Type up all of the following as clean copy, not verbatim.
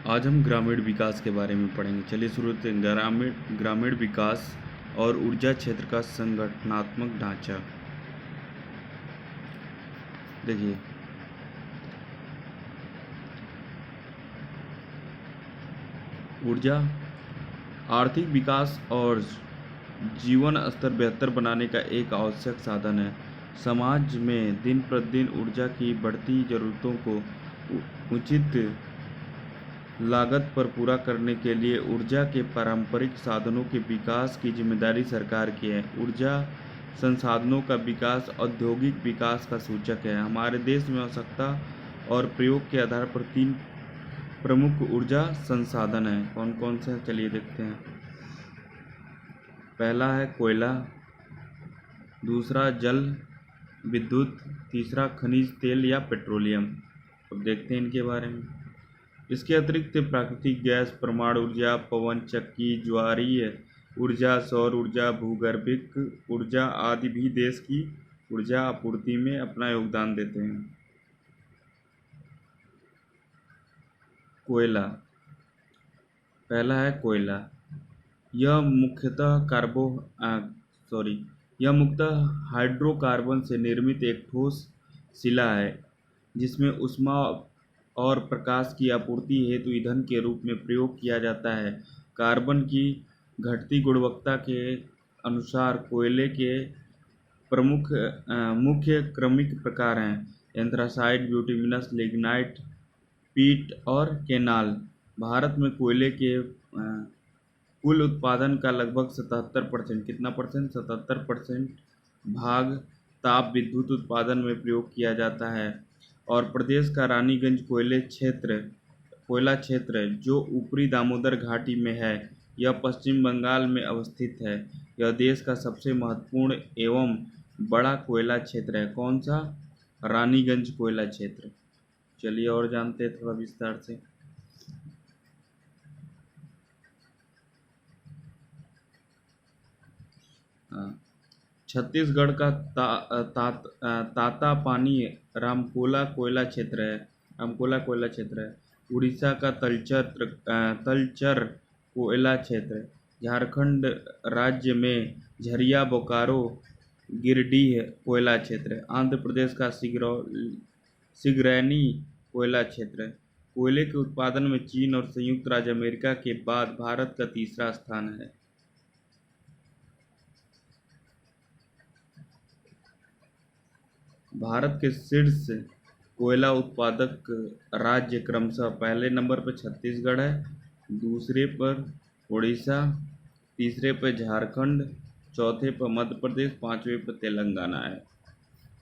आज हम ग्रामीण विकास के बारे में पढ़ेंगे। चलिए शुरू करते हैं। ग्रामीण ग्रामीण विकास और ऊर्जा क्षेत्र का संगठनात्मक ढांचा। देखिए, ऊर्जा आर्थिक विकास और जीवन स्तर बेहतर बनाने का एक आवश्यक साधन है। समाज में दिन प्रतिदिन ऊर्जा की बढ़ती ज़रूरतों को उचित लागत पर पूरा करने के लिए ऊर्जा के पारंपरिक साधनों के विकास की जिम्मेदारी सरकार की है। ऊर्जा संसाधनों का विकास औद्योगिक विकास का सूचक है। हमारे देश में आवश्यकता और प्रयोग के आधार पर 3 प्रमुख ऊर्जा संसाधन हैं। कौन कौन से हैं, चलिए देखते हैं। पहला है कोयला, दूसरा जल विद्युत, तीसरा खनिज तेल या पेट्रोलियम। अब देखते हैं इनके बारे में। इसके अतिरिक्त प्राकृतिक गैस, परमाणु ऊर्जा, पवन चक्की, ज्वारीय ऊर्जा, सौर ऊर्जा, भूगर्भिक ऊर्जा आदि भी देश की ऊर्जा आपूर्ति में अपना योगदान देते हैं। कोयला, पहला है कोयला। यह मुख्यतः हाइड्रोकार्बन से निर्मित एक ठोस शिला है जिसमें ऊष्मा और प्रकाश की आपूर्ति हेतु ईंधन के रूप में प्रयोग किया जाता है। कार्बन की घटती गुणवत्ता के अनुसार कोयले के मुख्य क्रमिक प्रकार हैं: एंथ्रासाइट, ब्यूटिमिनस, लिग्नाइट, पीट और केनाल। भारत में कोयले के कुल उत्पादन का लगभग 77% कितना परसेंट 77% भाग ताप विद्युत उत्पादन में प्रयोग किया जाता है। और प्रदेश का रानीगंज कोयला क्षेत्र जो ऊपरी दामोदर घाटी में है, यह पश्चिम बंगाल में अवस्थित है। यह देश का सबसे महत्वपूर्ण एवं बड़ा कोयला क्षेत्र है। कौन सा? रानीगंज कोयला क्षेत्र। चलिए और जानते हैं थोड़ा विस्तार से। छत्तीसगढ़ का तातापानी रामकोला कोयला क्षेत्र है। उड़ीसा का तलचर कोयला क्षेत्र। झारखंड राज्य में झरिया बोकारो गिरिडीह कोयला क्षेत्र। आंध्र प्रदेश का सिगरैनी कोयला क्षेत्र। कोयले के उत्पादन में चीन और संयुक्त राज्य अमेरिका के बाद भारत का तीसरा स्थान है। भारत के शीर्ष कोयला उत्पादक राज्य क्रमशः पहले नंबर पर छत्तीसगढ़ है, दूसरे पर उड़ीसा, तीसरे पर झारखंड, चौथे पर मध्य प्रदेश, पांचवें पर तेलंगाना है।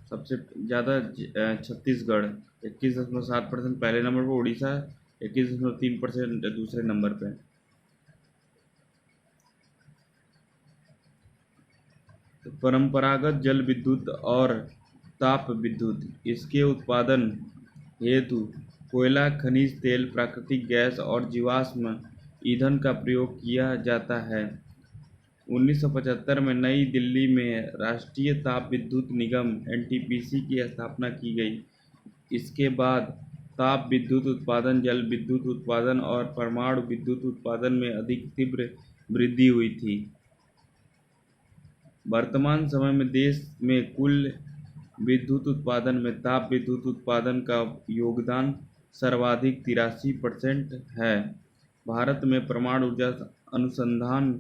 सबसे ज़्यादा छत्तीसगढ़ 21.7% पहले नंबर पर, उड़ीसा 21.3% दूसरे नंबर पर। परंपरागत जल विद्युत और ताप विद्युत, इसके उत्पादन हेतु कोयला, खनिज तेल, प्राकृतिक गैस और जीवाश्म ईंधन का प्रयोग किया जाता है। 1975 में नई दिल्ली में राष्ट्रीय ताप विद्युत निगम (एनटीपीसी) की स्थापना की गई। इसके बाद ताप विद्युत उत्पादन, जल विद्युत उत्पादन और परमाणु विद्युत उत्पादन में अधिक तीव्र वृद्धि हुई थी। वर्तमान समय में देश में कुल विद्युत उत्पादन में ताप विद्युत उत्पादन का योगदान सर्वाधिक 83% है। भारत में परमाणु ऊर्जा अनुसंधान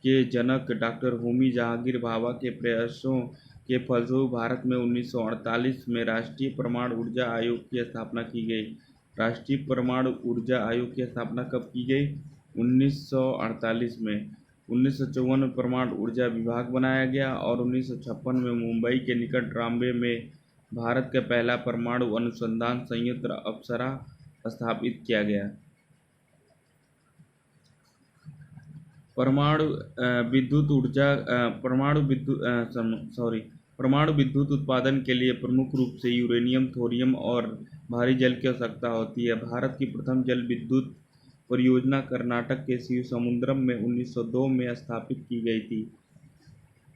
के जनक डॉक्टर होमी जहांगीर भाभा के प्रयासों के फलस्वरूप भारत में 1948 में राष्ट्रीय परमाणु ऊर्जा आयोग की स्थापना की गई। राष्ट्रीय परमाणु ऊर्जा आयोग की स्थापना कब की गई? 1948 में। 1954 में परमाणु ऊर्जा विभाग बनाया गया और 1956 में मुंबई के निकट ट्राम्बे में भारत का पहला परमाणु अनुसंधान संयंत्र अप्सरा स्थापित किया गया। परमाणु विद्युत उत्पादन के लिए प्रमुख रूप से यूरेनियम, थोरियम और भारी जल की आवश्यकता होती है। भारत की प्रथम जल विद्युत परियोजना कर्नाटक के शिवसमुद्रम में 1902 में स्थापित की गई थी।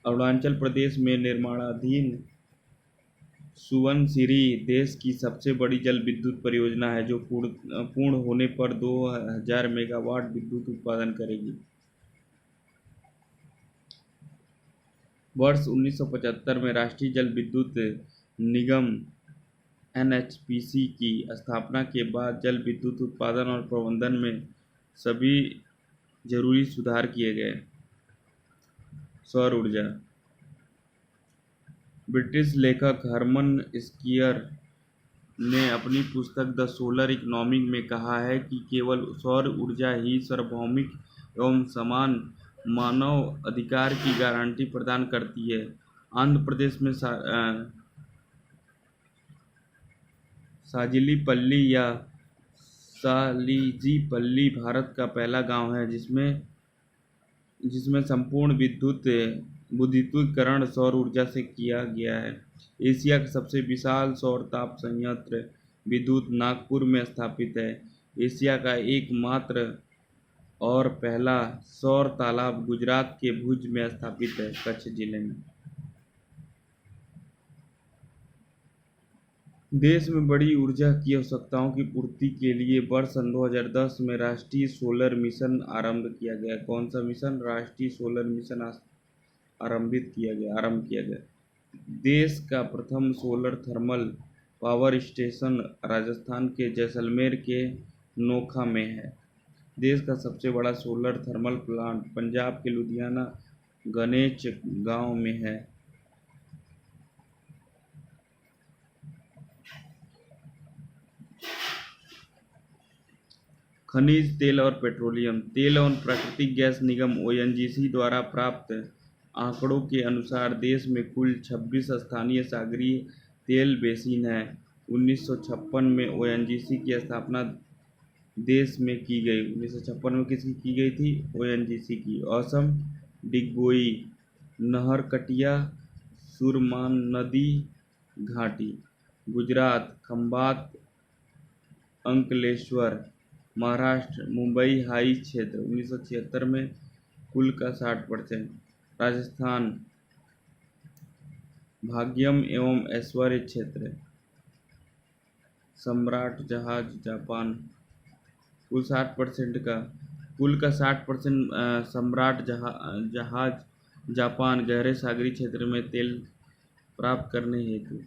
अरुणाचल प्रदेश में निर्माणाधीन सुवनसिरी देश की सबसे बड़ी जल विद्युत परियोजना है जो पूर्ण होने पर 2000 मेगावाट विद्युत उत्पादन करेगी। वर्ष 1975 में राष्ट्रीय जल विद्युत निगम एनएचपीसी की स्थापना के बाद जल विद्युत उत्पादन और प्रबंधन में सभी जरूरी सुधार किए गए। सौर ऊर्जा। ब्रिटिश लेखक हरमन स्कीयर ने अपनी पुस्तक द सोलर इकोनॉमी में कहा है कि केवल सौर ऊर्जा ही सार्वभौमिक एवं समान मानव अधिकार की गारंटी प्रदान करती है। आंध्र प्रदेश में साजिलीपल्ली या सालीजीपल्ली भारत का पहला गांव है जिसमें संपूर्ण विद्युतीकरण सौर ऊर्जा से किया गया है। एशिया का सबसे विशाल सौर ताप संयंत्र विद्युत नागपुर में स्थापित है। एशिया का एकमात्र और पहला सौर तालाब गुजरात के भुज में स्थापित है, कच्छ जिले में। देश में बड़ी ऊर्जा की आवश्यकताओं की पूर्ति के लिए वर्ष 2010 में राष्ट्रीय सोलर मिशन आरंभ किया गया। कौन सा मिशन? राष्ट्रीय सोलर मिशन आरंभ किया गया। देश का प्रथम solar thermal power station Rajasthan के जैसलमेर के नोखा में है। देश का सबसे बड़ा सोलर थर्मल प्लांट पंजाब के लुधियाना गणेश गांव में है। खनिज तेल और पेट्रोलियम। तेल एवं प्राकृतिक गैस निगम ओएनजीसी द्वारा प्राप्त आंकड़ों के अनुसार देश में कुल 26 स्थानीय सागरीय तेल बेसिन हैं। 1956 में ओएनजीसी की स्थापना देश में की गई। 1956 में किसकी की गई थी? ओएनजीसी की। असम डिगबोई नहरकटिया सुरमान नदी घाटी। गुजरात खंभात अंकलेश्वर। महाराष्ट्र मुंबई हाई क्षेत्र 1976 में कुल का 60%। राजस्थान भाग्यम एवं ऐश्वर्य क्षेत्र। सम्राट जहाज जापान कुल 60% का 60% सम्राट जहाज जापान गहरे सागरीय क्षेत्र में तेल प्राप्त करने हेतु।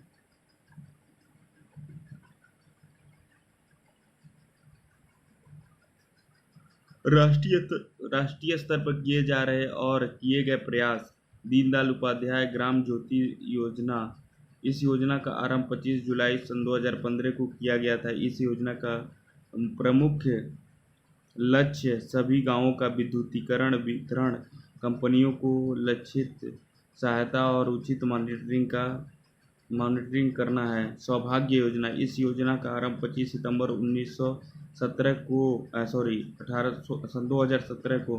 राष्ट्रीय स्तर पर किए जा रहे और किए गए प्रयास। दीनदयाल उपाध्याय ग्राम ज्योति योजना। इस योजना का आरंभ 25 जुलाई सन 2015 को किया गया था। इस योजना का प्रमुख लक्ष्य सभी गांवों का विद्युतीकरण, वितरण कंपनियों को लक्षित सहायता और उचित मॉनिटरिंग करना है। सौभाग्य योजना। इस योजना का आरंभ 25 सितंबर 2017 को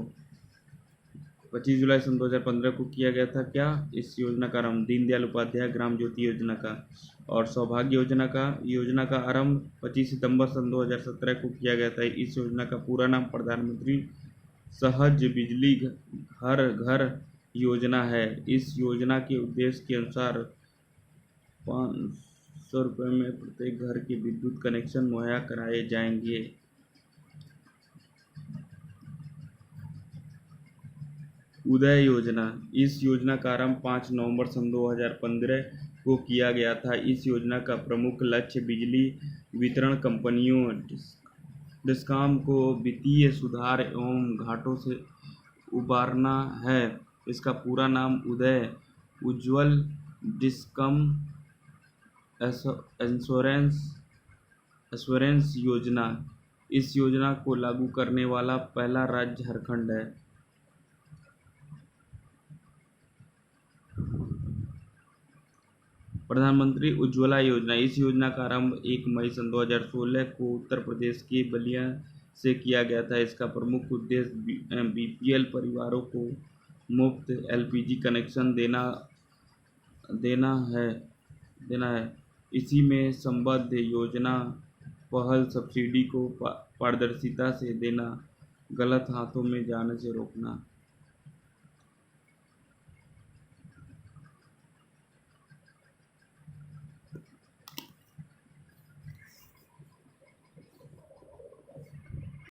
25 जुलाई सन 2015 को किया गया था। क्या? इस योजना का आरंभ दीनदयाल उपाध्याय ग्राम ज्योति योजना का। और सौभाग्य योजना का आरंभ 25 सितंबर सन 2017 को किया गया था। इस योजना का पूरा नाम प्रधानमंत्री सहज बिजली हर घर योजना है। इस योजना के उद्देश्य के अनुसार 500 रुपये में प्रत्येक घर के विद्युत कनेक्शन मुहैया कराए जाएंगे। उदय योजना। इस योजना का आरंभ 5 नवंबर सन 2015 को किया गया था। इस योजना का प्रमुख लक्ष्य बिजली वितरण कंपनियों डिस्कॉम को वित्तीय सुधार एवं घाटों से उबारना है। इसका पूरा नाम उदय उज्ज्वल डिस्कम एश्योरेंस योजना। इस योजना को लागू करने वाला पहला राज्य झारखंड है। प्रधानमंत्री उज्ज्वला योजना। इस योजना का आरंभ 1 मई सन 2016 को उत्तर प्रदेश के बलिया से किया गया था। इसका प्रमुख उद्देश्य बीपीएल परिवारों को मुफ्त एलपीजी कनेक्शन देना है। इसी में संबद्ध योजना पहल सब्सिडी को पारदर्शिता से देना, गलत हाथों में जाने से रोकना।